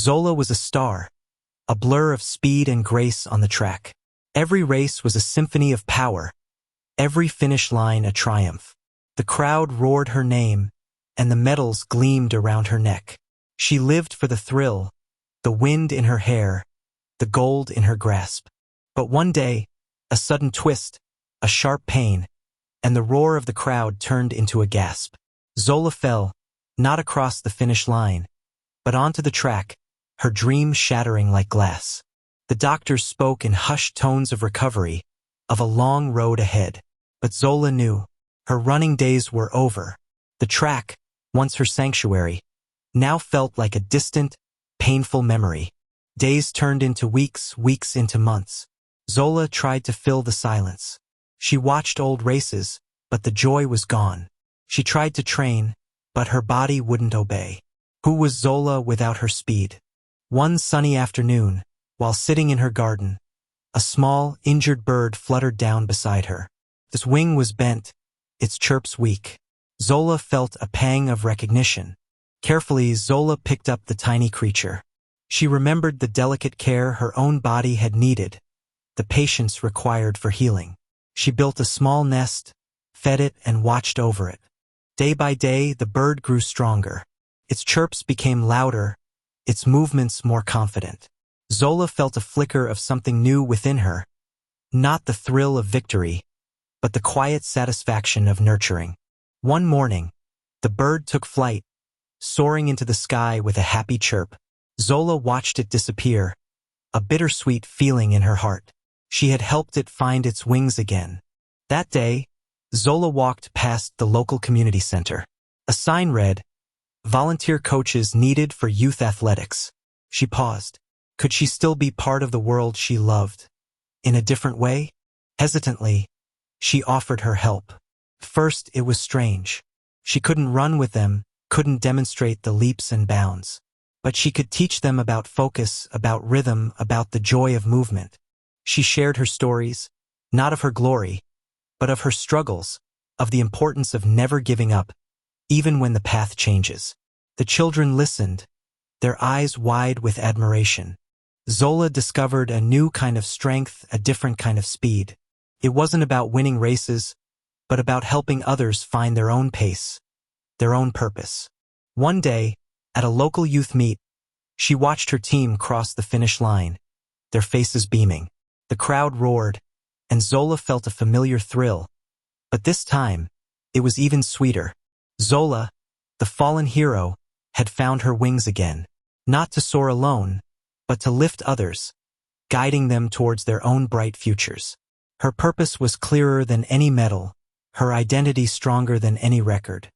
Zola was a star, a blur of speed and grace on the track. Every race was a symphony of power, every finish line a triumph. The crowd roared her name, and the medals gleamed around her neck. She lived for the thrill, the wind in her hair, the gold in her grasp. But one day, a sudden twist, a sharp pain, and the roar of the crowd turned into a gasp. Zola fell, not across the finish line, but onto the track, her dream shattering like glass. The doctors spoke in hushed tones of recovery, of a long road ahead. But Zola knew, her running days were over. The track, once her sanctuary, now felt like a distant, painful memory. Days turned into weeks, weeks into months. Zola tried to fill the silence. She watched old races, but the joy was gone. She tried to train, but her body wouldn't obey. Who was Zola without her speed? One sunny afternoon, while sitting in her garden, a small, injured bird fluttered down beside her. Its wing was bent, its chirps weak. Zola felt a pang of recognition. Carefully, Zola picked up the tiny creature. She remembered the delicate care her own body had needed, the patience required for healing. She built a small nest, fed it, and watched over it. Day by day, the bird grew stronger. Its chirps became louder, its movements more confident. Zola felt a flicker of something new within her, not the thrill of victory, but the quiet satisfaction of nurturing. One morning, the bird took flight, soaring into the sky with a happy chirp. Zola watched it disappear, a bittersweet feeling in her heart. She had helped it find its wings again. That day, Zola walked past the local community center. A sign read, "Volunteer coaches needed for youth athletics." She paused. Could she still be part of the world she loved? In a different way? Hesitantly, she offered her help. First, it was strange. She couldn't run with them, couldn't demonstrate the leaps and bounds. But she could teach them about focus, about rhythm, about the joy of movement. She shared her stories, not of her glory, but of her struggles, of the importance of never giving up, even when the path changes. The children listened, their eyes wide with admiration. Zola discovered a new kind of strength, a different kind of speed. It wasn't about winning races, but about helping others find their own pace, their own purpose. One day, at a local youth meet, she watched her team cross the finish line, their faces beaming. The crowd roared, and Zola felt a familiar thrill. But this time, it was even sweeter. Zola, the fallen hero, had found her wings again, not to soar alone, but to lift others, guiding them towards their own bright futures. Her purpose was clearer than any medal, her identity stronger than any record.